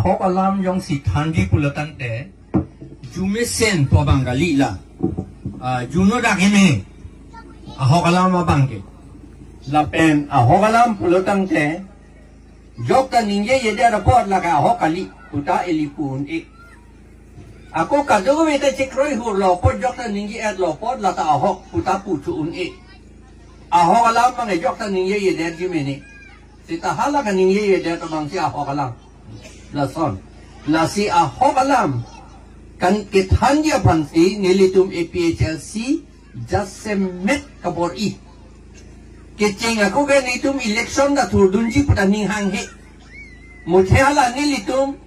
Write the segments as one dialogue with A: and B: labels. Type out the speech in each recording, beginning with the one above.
A: ahok alam yung si Thandi pulatan te jume sen to bangali la juno dakine ahok alam mabangke lapen ahok alam pulatan te jok ta ningye yede report la ka ahok kali puta elipun ako kado weta chekroi hur lo pot jok ta ningye at lo pot la ta ahok puta putu un ahok alam mang jok ta ningye yede jimene sita hala ka ningye yede to bang si ahok alam lason lasi ahok alam kan kithan dia pansi nilitum APHLC just semet kabor kecing aku kan nilitum election da turdunji putaning hanghe muthala nilitum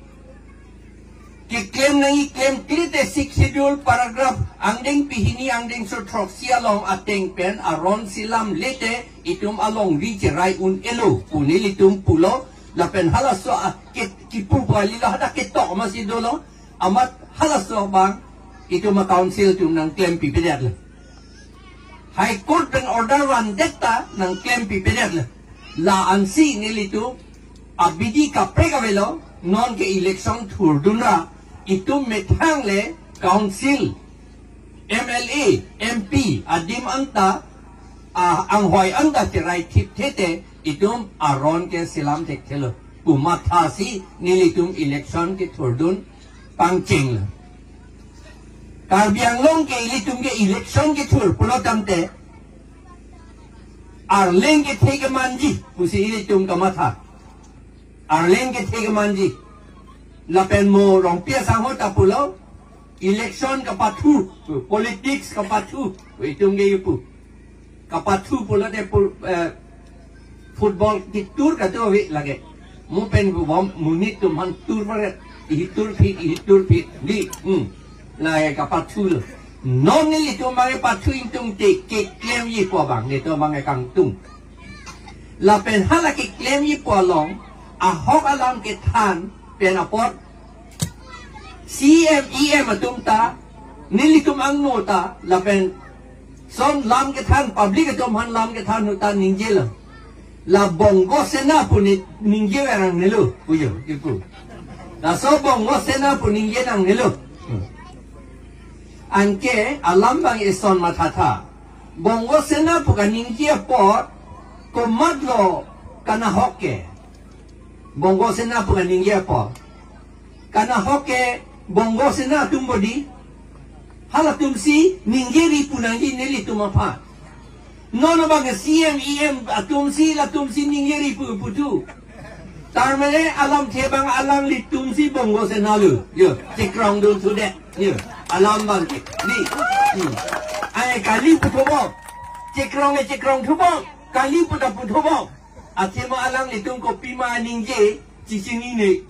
A: ke claim nai claim 36 schedule paragraph angdeng pihini angdeng sotroxi along ateng pen aron silam lete itum along reach rai un elo unilitum pulo lapen halaso kipu bali lah ada ketok masih dulu amat halaso bang itu ma council tu nang claim pipidat lah high court dan order wan detta nang claim pipidat lah la ansi nilitu abidi kapre kavelo non ke election thurduna itu methang le council MLA MP adim anta ang hoy anda tirai tip tete itum aron ke silam tek thelo umathasi nilitum election ke thordun pangching karbiang long ke ilitum ke election ke thur pulotamte arleng ke thege manji pusi ilitum kamatha arleng ke thege manji lapen mo rong pia sango tapulo election kapathu politics kapathu itum ke yupu kapathu pulate football di tour kata we lagi mupen bom munit tu man tour pada hitur fit di lah kapal tour non ni tu mari patu intung te ke claim ye po bang ni tu bang kang tung lapen hala ke claim ye po long ahok alam ke than pen apot CMEM atum ta ni tu mang nota lapen son lam ke than public atum han lam ke than nota ninjela la bongo sena puni ningye orang nelu puyo ipu la so bongo sena puni ningye nang nelu anke alam bang ison matata bongo sena puka ningye pot komadlo kana hoke bongo sena puka ningye pot kana hoke bongo sena tumbodi hala tumsi ningye ripu nangi neli tumapa nono bang CMEM atumsi ningyeri putu tarmene alam tebang alam litumsi bongo senalu yo cekrong dun sude yo alam bang ni ai kali putobo cekrong tubo kali putobo atema alam litum kopi ma ningje cicing ini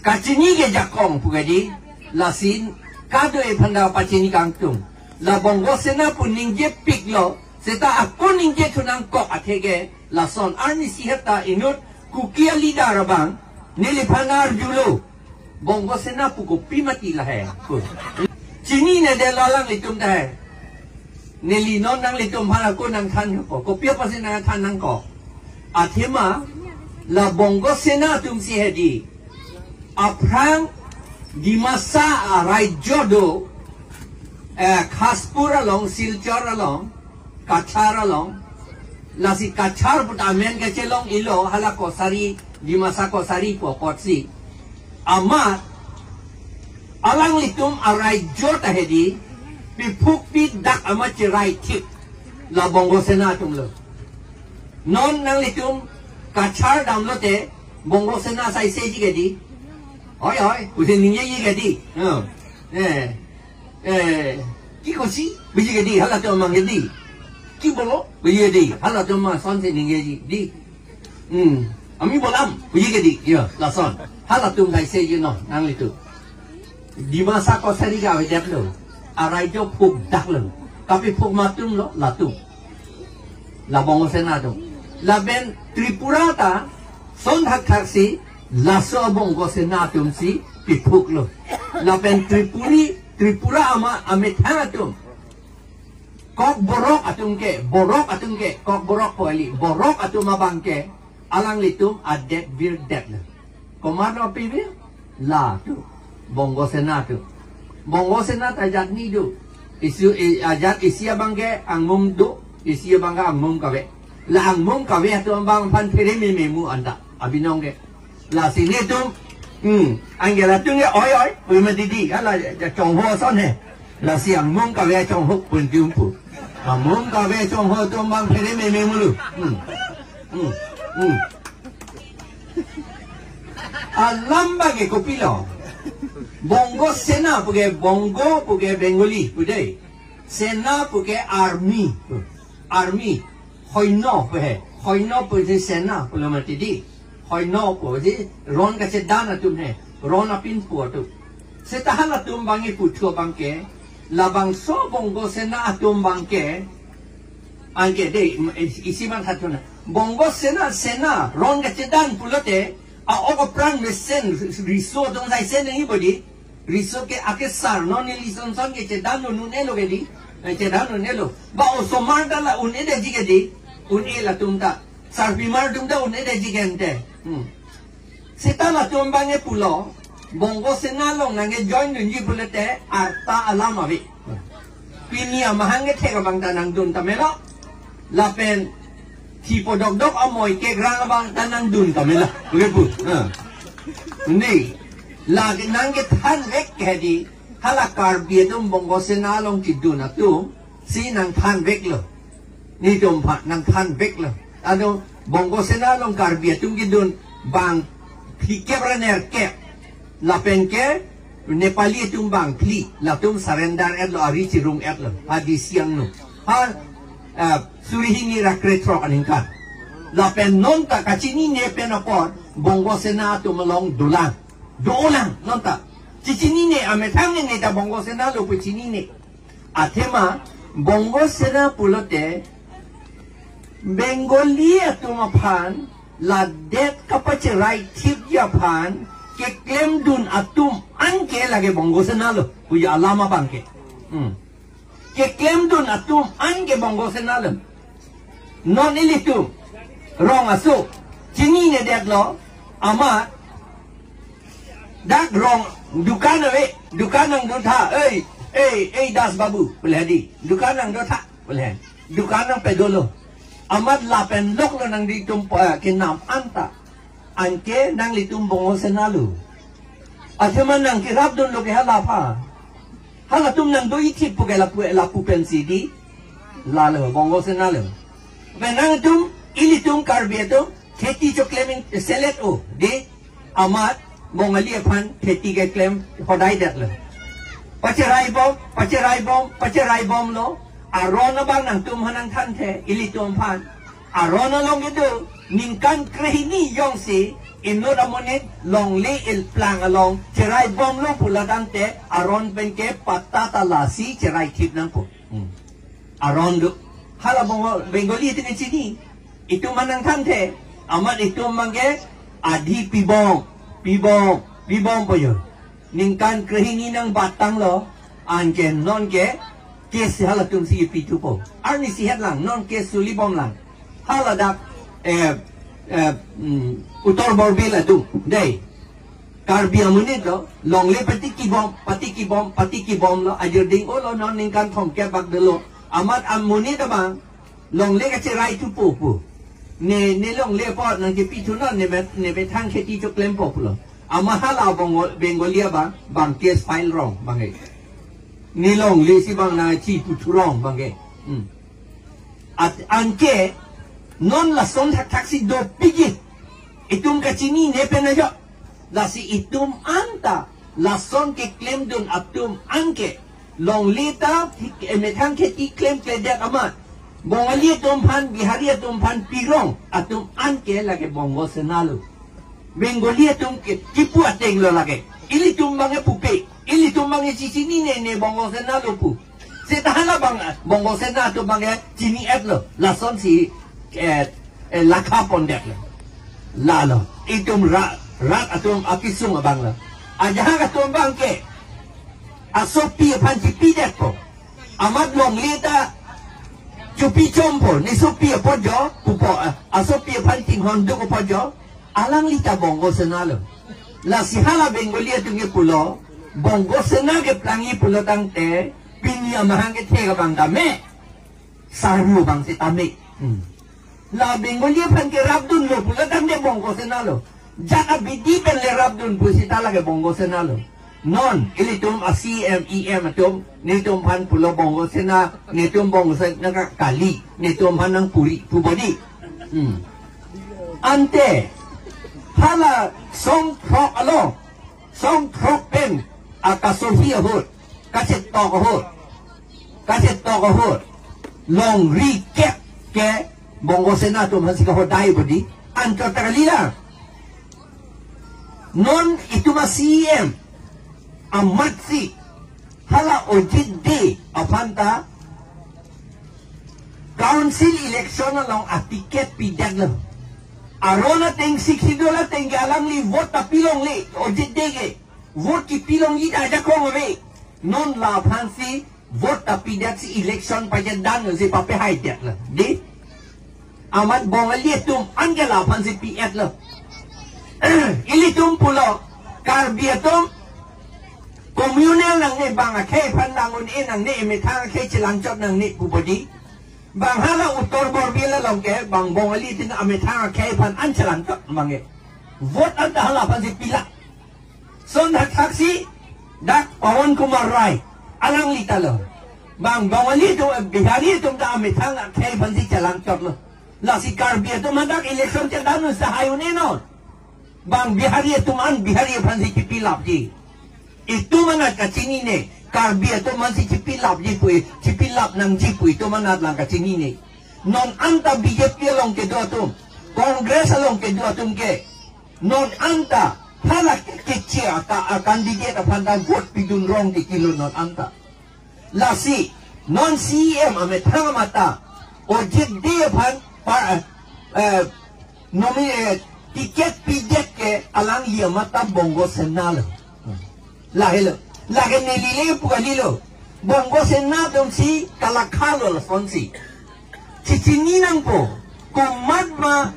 A: kacini ke jakong pugadi lasin kado e phanda pachini kangtung la bongo sena pun ningje pik lo seta aku ningje tunang kok atege la son arni sihata inut kukia lida rabang nili panar julo bongo sena puko pimati lah hai cini ne de lalang litum dah nili non nang litum hala ko nang than ko kopia pasin nang than nang ko athema la bongo sena tum si hedi aprang di masa rai jodo Khaspur along, Silchar along, Kachar along, lasi Kachar put amen ke celong ilo hala kosari di masa kosari po potsi. Amat alang litum arai jot ahedi pipuk pi dak amat cerai tip la bongo sena tum lo. Non nang litum Kachar dam lo te bongo sena sai seji gedi. Oi usin ningye ye gedi. Kiko si, biji gedi, hala tu mang gedi. Kibolo, biji gedi, hala tu mang son se ningeji di. Ami bolam, biji gedi, ya, la son. Hala tu ngai se you know, nang litu. Di masa ko sari ga wedap lo, arai jo puk dak lo. Tapi puk matum lo, la tu. La bongo senado. La ben Tripura ta, son hak taksi, la so bongo senatum si, pipuk lo. La ben Tripura ama amit hanatum kok borok atum ke kok borok poeli borok atum abang ke alang litum adet bir det Komando pilih lah tu. Bongo sena tu. Bongo sena tajat ni tu. Isu ajat isi abang ke angmum tu. Isi abang ke angmum kawe. La angmum kawe tu abang pan pere memu anda. Abinong ke. La sini tu. Angela tu ke oi. Pun didi. Ala chong ho son he. La si angmum kawe chong ho pun tiumpu. Angmum kawe chong ho tu abang pere memu lu. Alam bagi kopilo. Bongo sena puge bongo puge Bengali pude. Sena puge army. Army. Hoino puge. Hoino puge sena pulo matidi. Hoino puge ron ka sedana tumne. Ron apin pu tu. Setahan atum bangi putu bangke. Labang so bongo sena atum bangke. Angke de isi man hatuna. Bongo sena ron ka sedan pulote. Ako pran mesen riso dong sai sen ni bodi riso ke akesar non ni lison son ke cedano nunelo ke di cedano nelo ba o somar dala un ede jige di un ela tumta sarpi mar tumta un ede jigente seta la tumbange pulo bongo senalong nange join nunji pulete arta alama vi pinia mahange thega bangta nang dun tamelo lapen tipo dok amoy ke grang bang tanang dun kamela begitu ni lagi nang ke tan vek kedi halakar biedum bongo senalong tidun atu si nang tan vek lo ni dum pha nang tan vek lo ado bongo senalong kar biedum kidun bang pikebraner ke lapen ke Nepali tum bang pli latum surrender et lo ari cirung et lo adi siang no ha surihingi rakretro kaningkan. Lapen nonta kacini ne penapor bongo sena tu melong dulang. Dulang nonta. Cicini ne ametang ne ta bongo sena lo pucini ne. Atema bongo sena pulote Bengali tu mapan la det kapace right tip Japan ke claim dun atum anke lagi bongo sena lo puya alama bangke. Ke claim dun atum ange bongo senalem non ilitum rong asu cini ne det lo ama dak rong dukanang dotha das babu pelhadi dukanang dotha pelhen dukanang pedolo amat lapen lok lo nang ditum kinam anta anke nang litum bongo senalu atema nang kirap dun lo ke halapa hala tum nang doi tip puge la pensi di lalo bongo senalo benang tum ili tum karbieto kheti cho claiming selet o di amat bongali aphan kheti ke claim hodai det lo pacherai bom lo arona bang nang tum hanang than the ili tum phan arona long itu ningkan krehini yong si inod amonit long le il plang along cerai bom lo puladante aron benke patata lasi cerai tip nang po aron do hala bongo Bengali itu di sini itu manang tante amat itu mangge adi pibom po yun ningkan krehingi nang batang lo anke non ke kes hala tum si pitu po arni sihat lang non kes sulibom lang hala dak utor borbila tu dai karbia munito long le patiki bom lo ajar ding lo non ningkan thom ke bak delo amat amunito bang long le ka cerai tu pu ne long le pot nang ke pitu non ne be thang kheti cho klem pop lo amahala bongo Bengalia bang case file wrong bang ni long le si bang na chi putu wrong bang at anke non la son taksi do pigi itum kacini ne penajo la si itum anta la son ke claim dun atum anke long lita emetang ke ti claim ke dia amat bongali tum pan bihari tum pan pirong atum anke lage bongo senalu Bengali tum ke tipu ateng lo lage ili tum bange pupe ili tum bange sini ne bongo senalu pu setahala bang bongo senalu bange cini et lo la son si laka pondek lalo itum rat atum apisung abang la ajaha atum bangke asopi panci pidet po amat long lita cupi compo ni sopi pojo pupo asopi panting hondu pojo alang lita bongo senalo La si hala Bengali tungi pulo, bongo sena ke plangi pulo tangte, pinya mahang ke tega bang dame, saru bang si tame. La Bengali pan ke rabdun lo pulo tangte bongo sena lo. Jaka bidi pen le rabdun pusi tala ke bongo sena lo. Non, ilitum CMEM atum, nitum pan pulo bongo sena, nitum bongo sena kali, nitum pan nang puri, pubodi. Ante, hala song trok alo, song trok pen, akasofi ahut, kaset tok ahut, long recap ke bongo sena tum hansi kahot dai bodi, anto takalila. Non itu CM. Amatsi hala ojid de apanta council election along a ticket pidat lo arona teng $60 teng galang li vote pilong li ojid de ke vote ki pilong yi aja ko me non la fancy vote pidat si election pajan dan si pape haidet lo di amat bongali tum angela fancy piat lo ili tum pulo karbiatum komunal nang ni bang akhe pan nang un nang ni metang akhe chilang chot nang ni pubodi bang hala utor borbila long ke bang bongali tin ametang akhe pan an chilang chot mange vote an hala pan si pila son hak taksi dak Pawan Kumar Rai alang lita lo bang bongali tu bihari tu da ametang akhe pan si chilang chot lo la si karbia tu madak election chadan sa hayun no bang bihari tu man bihari pan si pilap ji itu mana kacini ne karbia tu masih cipilap jipui cipilap nang jipui itu mana lang kacini ne non anta BJP long ke dua tum kongres long ke dua tum ke non anta halak kecil kandidat pandan vote pidun rong di kilo non anta lasi non CM ame tang mata ojek dia pan tiket pijet ke alang dia mata bongo senal lahilo lagi nilile pugalilo bongo sena dong si kalakalo sonsi cicini nang po kumat ma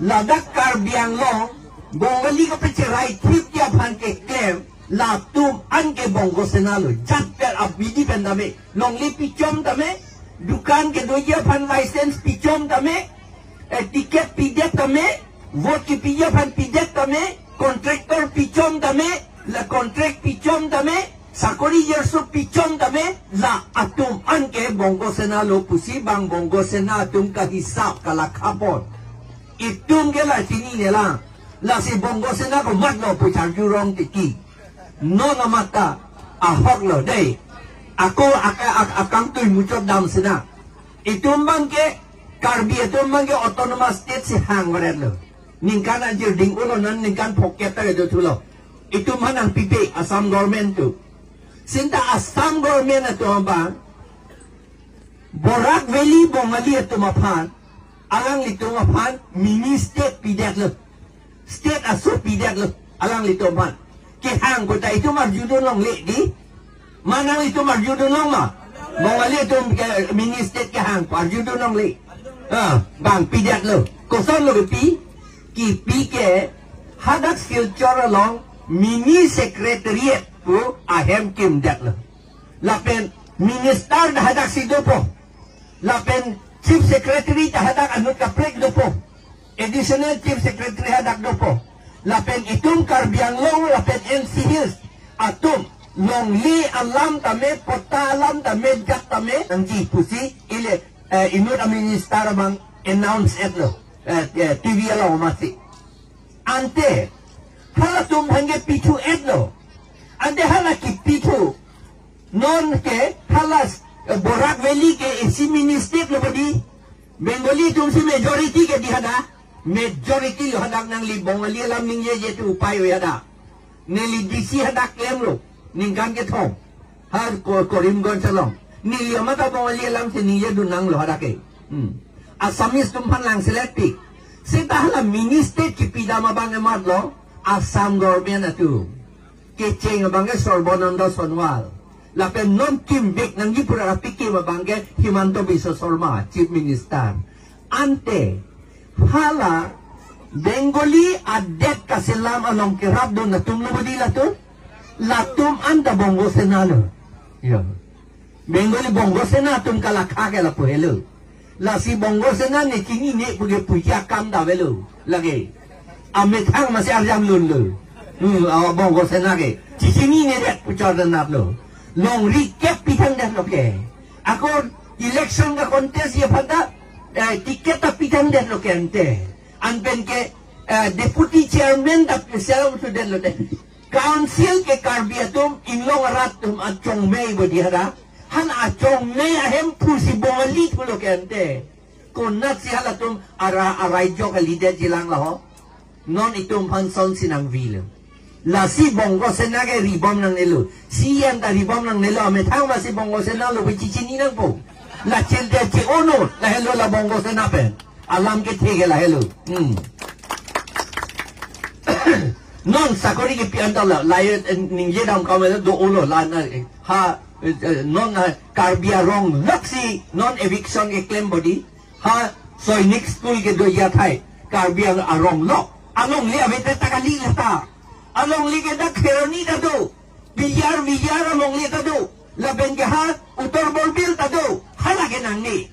A: ladak karbiang long bongo liga pecerai trip dia panke claim la tum anke bongo sena lo jatper abidi pendame long li pichom tame dukan ke doja pan license pichom tame tiket pijet tame vote ki pijet pan pijet tame kontraktor pichom tame la kontrak pichom dame sakori yerso pichom dame la atum anke bongo sena lo pusi bang bongo sena atum ka hisap kala kapon itum ke la sini ne la si bongo sena ko mat lo puchar jurong tiki no na mata ahok lo dei ako akang tu mucot dam sena itum bangke karbi itum bangke autonomous state si hang waret lo ningkan anjir ding ulo nan ningkan pocket ta do tulo itu mana pipi Assam government tu. Sinta Assam government tu apa? Borak Valley bongali tu mapan, alang itu mapan mini state pidat lo, state aso pidat lo, alang itu mapan. Kehang kota itu marjudun long le di, mana itu marjudun long ma? Bongali itu mini state kehang marjudun long le. Bang pidat lo, kosan lo pi, ki ke hadak future long. Mini secretariat tu ahem kim dak lah. Lapen minister dah hadak si dopo. Lapen chief secretary dah hadak anut kaprek dopo. Additional chief secretary hadak dopo. Lapen itum karbiang long lapen NC Hills. Atum long li alam tame pota alam tame jak tame angji pusi ile inut minister bang announce et lo. TV lo masih. Ante hala tum hange pitu edlo ande hala ki pitu non ke hala Borak Valley ke isi minister lo bodi Bengali tum si majority ke di hada majority lo hadak nang li bongali lam ning ye tu upayo yada neli DC hadak lem lo ningkan ke thong har korim gon salong ni mata bongali lam se ni ye du nang lo hadak ke Asamis tum pan lang selective sita hala minister ki pidama bang emat lo Assam government tu kecing abangge Sorbonanda Sonwal lapen non kimbek nang gipura rapiki abangge Himanto Biswa Sarma chief minister ante hala Bengali adet kasilam along kirap do natum lo bodi latum latum anda bongo senalo. Ya. Bengali bongo senatum kalakha ke la pohelo. La si bongo sena ne kingi ne puge puja kam da velo lagi. Ame thang masih arjam lun lo. Awa bongo sena ke. Cicini ne det pucar dan nap lo. Long recap pitang dah lo ke. Aku election ka contest ya pada tiket ta pitang dah lo ke ante. Anpen ke deputy chairman da pesel tu den lo de council ke karbiatum inlong ratum achong mei bodihara han achong mei ahem pusi bongali pulo ke ante konat si halatum arai jo ka leader jilang laho non itum panson sinang vil la si bongo senage ribom nang nelo si yang ta ribom nang nelo ame thang ma si bongo senang lo bici ni nang po la chel de chi ono la hello la bongo senapen alam ke thege la hello non sakori ke pianta la laye ningje dam kamela do ono la na ha non karbia wrong laksi non eviction ke claim body ha so next school ke do ya thai karbia wrong lo along li avete takali lata along li ke da kheroni da do biar along li ta do la ben ke ha utor bolbil ta do hala ke nang ni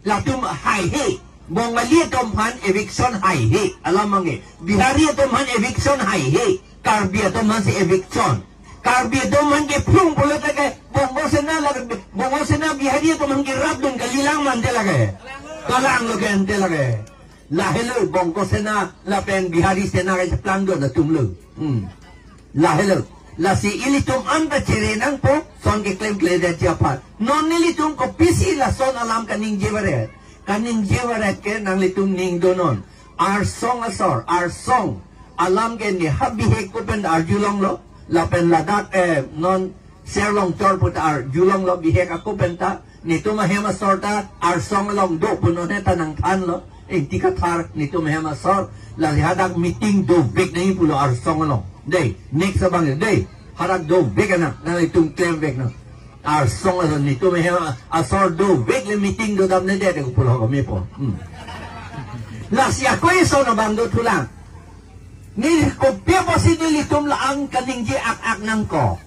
A: la tum hai he Bongali tomhan eviction hai he alamange Bihari tomhan eviction hai he Karbia tomhan se eviction Karbia tomhan ke plung pula take bongo sena Bihari tomhan ke rabdun kalilang mante lage kalang lo ke ante lage la hello bongo sena la pen Bihari sena ke plan do na tumlu la hello la si ilitum anda cerenang po son ke claim kleda japat non ilitum ko pisi la son alam kaning jevare kanin jewarat ke nang litum ning donon our song alam ke ni habi he kupen ar julong lo lapen ladak non serlong tor put ar julong lo bihe ka kupen ta ni tum hema sorta our song long do puno ne tanang than lo tika thar ni tum hema sor la hadak meeting do big nei pulo our song lo dei next abang dei harak do big na nang litum claim big na our song ni tu meh asor do weekly meeting do dam ne de ko pulo ko me po la sia ko eso no bando tulang ni ko pe possibly tum la ang kaning ji ak nang ko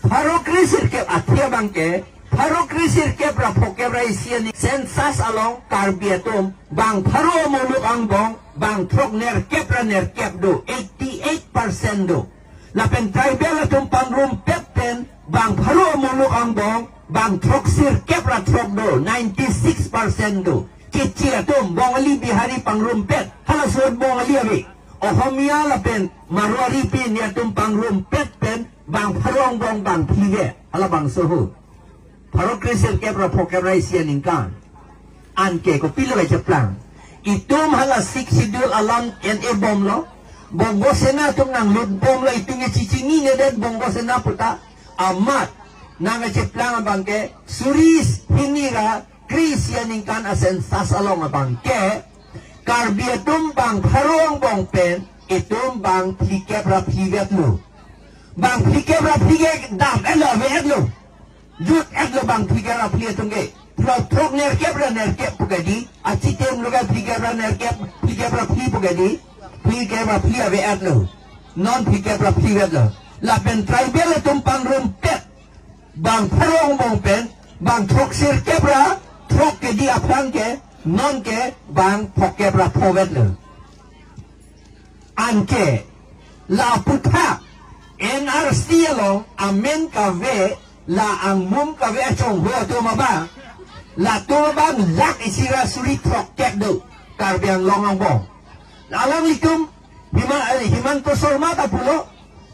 A: paro krisir ke athia bangke paro krisir ke pra phoke ra isia ni sensas along karbiatum bang paro muluk ang bong bang trok ner kep do 88% do la pen tribal atum pangrum pepen bang paro muluk ang bong bang troksir kepra trok do 96% do kichi atum bongali bihari pangrumpet hala suod bongali abi ohomia lapen marwari pin yatum pangrumpet pen bang pharong bong bang phige hala bang sohu paro krisir kepra phokepra isian ingkan anke ko pilo ga japlang itum hala siksidul alam en ebom lo bongo sena tum nang lut bom lo itunge cicini ne den bongo sena puta amat nanga ceplang bangke suris hinira kris yaningkan asen sasalong bangke karbietum bang harong bong pen itum bang plikebra pliget lo bang plikebra pliget dam elo vedlo jut edlo bang plikebra pligetum ge trok nerkebra nerkep pugadi acitem loga plikebra nerkep plikebra pli pugadi plikebra pli ave edlo non plikebra pliget lo lapen tribal tumpang rumpet bang parong bong pen bang trok sir kebra trok ke di apang ke non ke bang pok kebra povet le anke la puta NRC lo amen ka ve la ang mum ka ve chong ho to maba la to ba lak isira suri trok kep do karbiang long ang bong alang likum himan to sorma ta pulo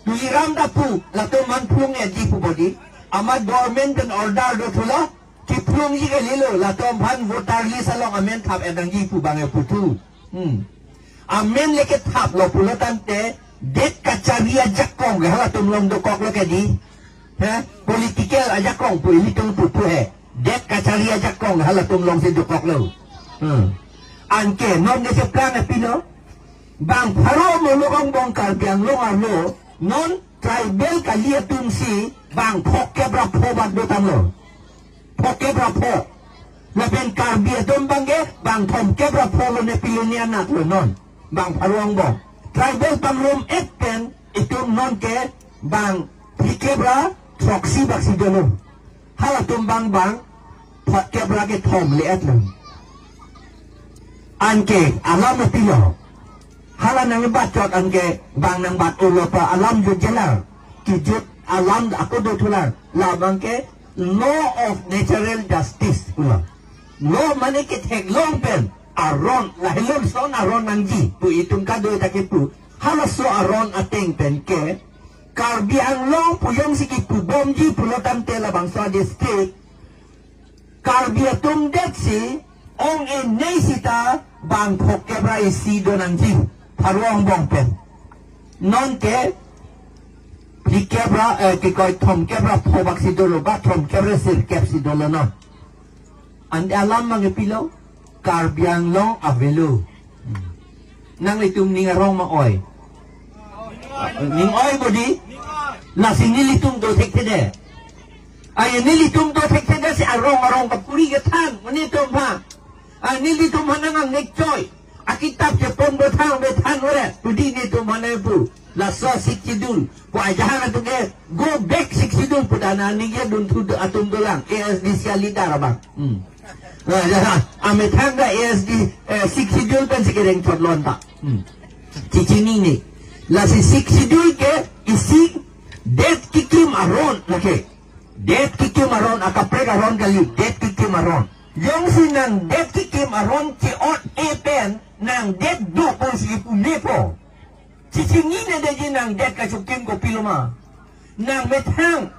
A: Tuliram dapu, lato man plung di pu body. Amad government dan order do pula. Ki plung ji ke lilo, lato man voter list along amen thap edang ji pu bange putu. Amen leke thap lo pula tante det kacaria jakong hala tum long do kok lo ke di. Political ajakong pu ini tum pu he. Det kacaria jakong hala tum long se do kok lo. Anke non de se plan pino. Bang paro mo lo kong bong karbiang lo arlo. Non tribal kalia tumsi bang pokebra po bagdo tamlo pokebra po lapen karbia dom bangge bang pokebra po lo ne pilunia nat lo non bang paruang bong tribal pangrum eten itu non ke bang pikebra proxy baksi dulu hala tumbang bang kebra ke thom liat lang anke alam pilo hala nang bacot anke bang nang bat ulo pa alam jujela kijut alam aku do tular labang ke law of natural justice ulo law mane ke tek long pen aron lahilon son aron nangji tu itung kado takipu halas so aron ateng pen ke karbiang long puyong sikipu bomji pulotan tela bangsa district karbiatum detsi ong enay sita bang pokebra isi do nangji paruang bong pen non ke pikebra kikoy tom kebra pobak si dolo ba tom kebra sirkep si dolo non andi alam mangipilo karbiang long avelo nang litum ningarong maoy ning oy bodi la sinilitum do tekede ay nilitum do tekede si arong kapuri gatan manitum ha nilitum hanang nekjoy akitap je pon betang betan ore budi nitum hanepu la so sikidul ko ajahan atuge go back sikidul pudana nige dun tu atum dolang ASD sialida rabang ametanga ASD sikidul kan sikereng chodlon ta cicini ni la si sikidul ke isi det kikim aron okay det kikim aron akaprek aron kali det kikim aron yung sinang det kikim aron ci ot epen nang det do pon si punepo cicini na de nang det kasukim ko piloma nang metang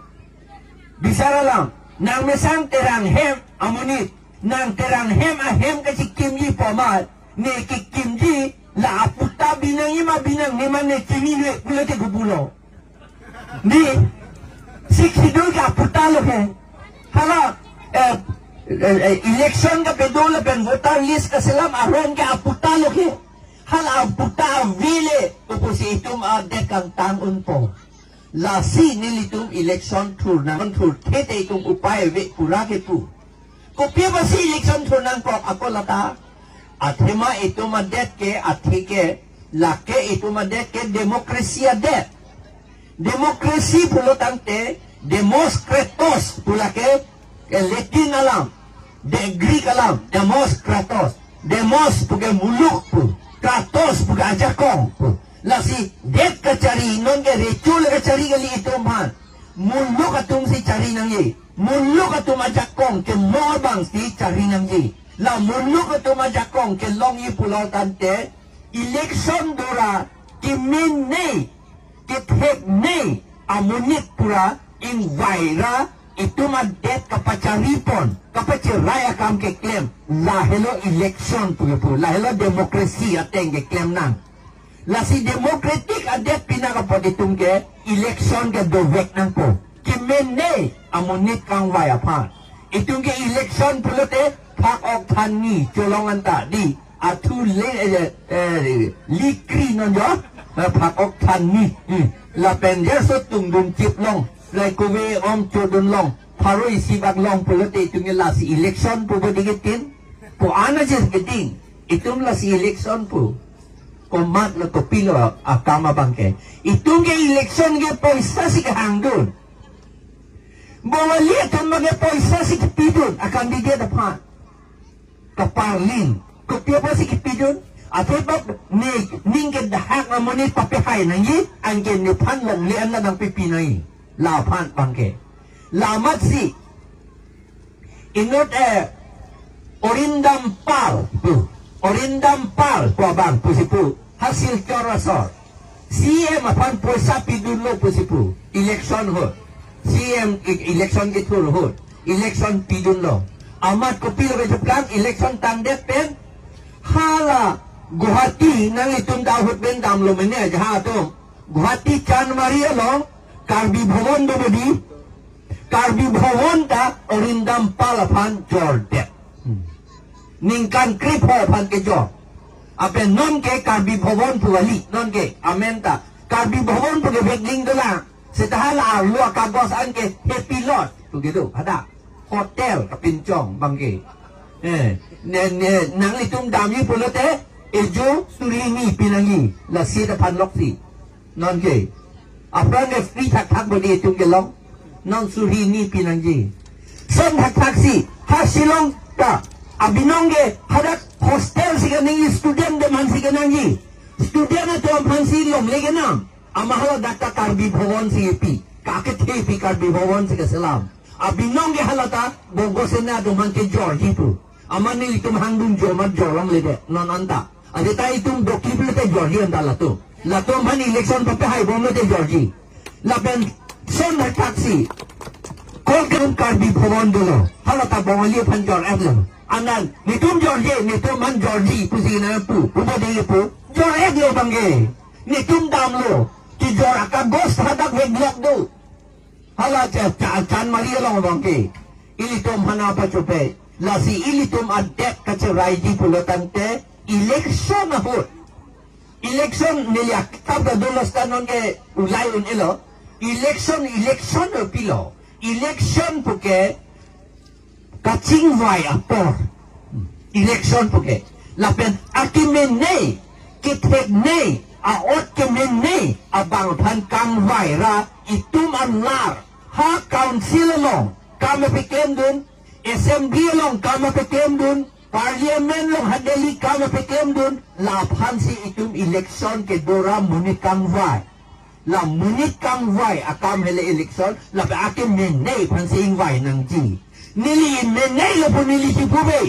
A: bisara lang nang mesang terang hem amunit nang terang hem ahem kasi kimji pomat ne kimji la aputa binang ima binang ne mane kimile kulate gubulo ni sikidul ka aputa lo ke hala election ka pedola pen voter list ka selam aron ka aputa lo ke hala aputa vile upusi itum dekang tangun po la si nilitum election tour naman tour tete itum upay ve kurake tu kopya ba si election tour nang po ako lata athema itum adet ke athike lake itum adet ke demokrasi adet demokrasi pulotante demos kratos pulake Latin alam de Greek alam demos kratos demos puge muluk pu kratos puge ajakong pu lasi det kacari non ke recul kacari gali itum han muluk atum si cari nang ye muluk atum ajakong ke morbang si cari nang ye la muluk atum ajakong ke long yi pulotante election dora ki min nei ki thek nei amunit pura in vaira itu madet kapacaripon kapaciraya kam ke claim lahelo election puyo lahelo demokrasi ateng ke claim nang la si demokratik adet pinakapod itong ke election ke dovek nang po kimene amunit kang vaya pa itong ke election pulote pak ok tani colongan tadi atu likri nonjo pak ok tani la penjer so tungdung chip long lai kuwe om chodun long paro isibak long pulote itong la si election po bodigitin po ana jes geding itong la si election po komat na kopilo akama bangke itong ke election ke poisa si kahangdun bawali itong mga poisa si kipidun akan digit apan kaparlin kopya pa si kipidun at ipap ning ke dahak na monit papihay nang yi ang ke nipan long lian na ng pipinoy lapan bangke lamat si inot orindam pal kuabang pusipu hasil korasor CM apan pusa pidunlo pusipu election ho CM election kitur ho election pidunlo amat kopilo kejeplan election tandep pen hala Guwahati nang itong dahut ben damlo mene jaha to Guwahati Chan Maria long Karbi Bhawan dobodi Karbi Bhawan ta orindam palapan jorde ningkan kripo pan ke jo ape non ke Karbi Bhawan puwali non ke amenta Karbi Bhawan puge begling dola setahala arlo kagos an ke happy lot begitu ada hotel kapincong bangke nang itong dami pulote ejo surini pinangi la sida panlok si non ke apran de free thak bodi tung gelong non surini pinangi son thak si ha silong ta abinong ge hadak hostel si ganing student de man si ganangi student to phansi lom lege nam amahala dakta karbi bhawan si pi kake the pi karbi bhawan si ke salam abinong ge halata bogosena do man ke George tu amani itum hangdum jomat jolam lede non anta adeta itum dokibule te George anda lato man election pape hai bomle te George lapen son taxi kolgam karbi bhawan dolo halata bongali phanjor evlo anan nitum George nitum man George pusina pu ubode pu jor eglo bange nitum damlo ki jor aka ghost hadak veglok do hala chan maria long bangke ilitum hana pa chupe lasi ilitum adek kache raiji pulotante election ahot election niliak tabda dolos tanon ke ulay un ilo election pilo election puke kaching vai apor election puke lapen akimene kitek ne aot kemene abang than kang vai ra itum anlar ha council long kami pikem dun assembly long kami pikem dun parliament long hadeli kami pikem dun laphan si itum election ke dora munit kang vai la munit kang vai akam hele election la pa akim menei phansing vai nang ji nili menei lo punili si pube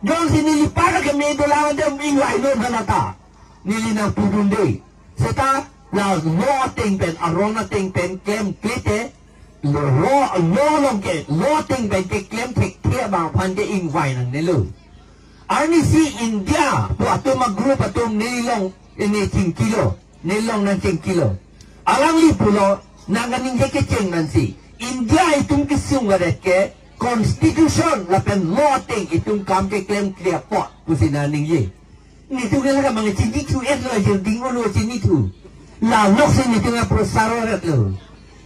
A: don si nili para ke me dola de ingwai no hanata nili na pudunde seta la lo ting pen arona ting pen kem klite lo long ke lo ting pen ke kem thek thia ba phan ke ingwai nang ne lo arni si India pu atum group atum nilong ini 10 kilo nilong nang 10 kilo alang li pulo nanganing ke cheng nansi India itung kisung garet ke constitution la pen law ting itung kam ke claim clear pot pusinaning ye ni tu ke la mga chini tu et la jerding lo chini tu la nok sin ni tu nga prosaro ret lo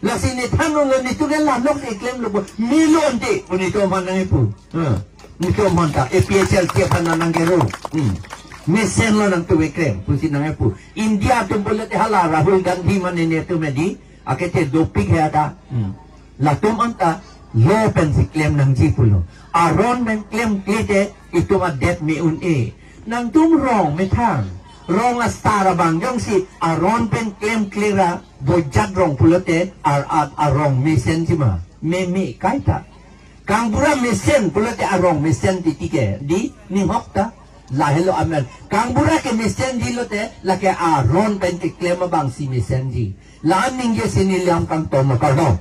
A: la sin ni thanong lo ni tu ke la nok ke claim lo milon de uni to man nang pu ni to man ta APHL ke pananang ke ro mesen lo nang tuwe krem pusinang pu India tumbol te hala Rahul Gandhi manene tu medi akete dopik he ada la tum anta lo pen si claim nang jipulo aron men claim klite itu ma det me un e nang tum rong me thang rong a stara bang jong si aron pen claim klira bojat rong pulote arong mesen jima me kaita kangbura mesen pulote arong mesen titike di ni hokta la hello amen kangbura ke mesen di lote la ke aron pen ke claim bang si mesen di la ning ye siniliam kang tomo karno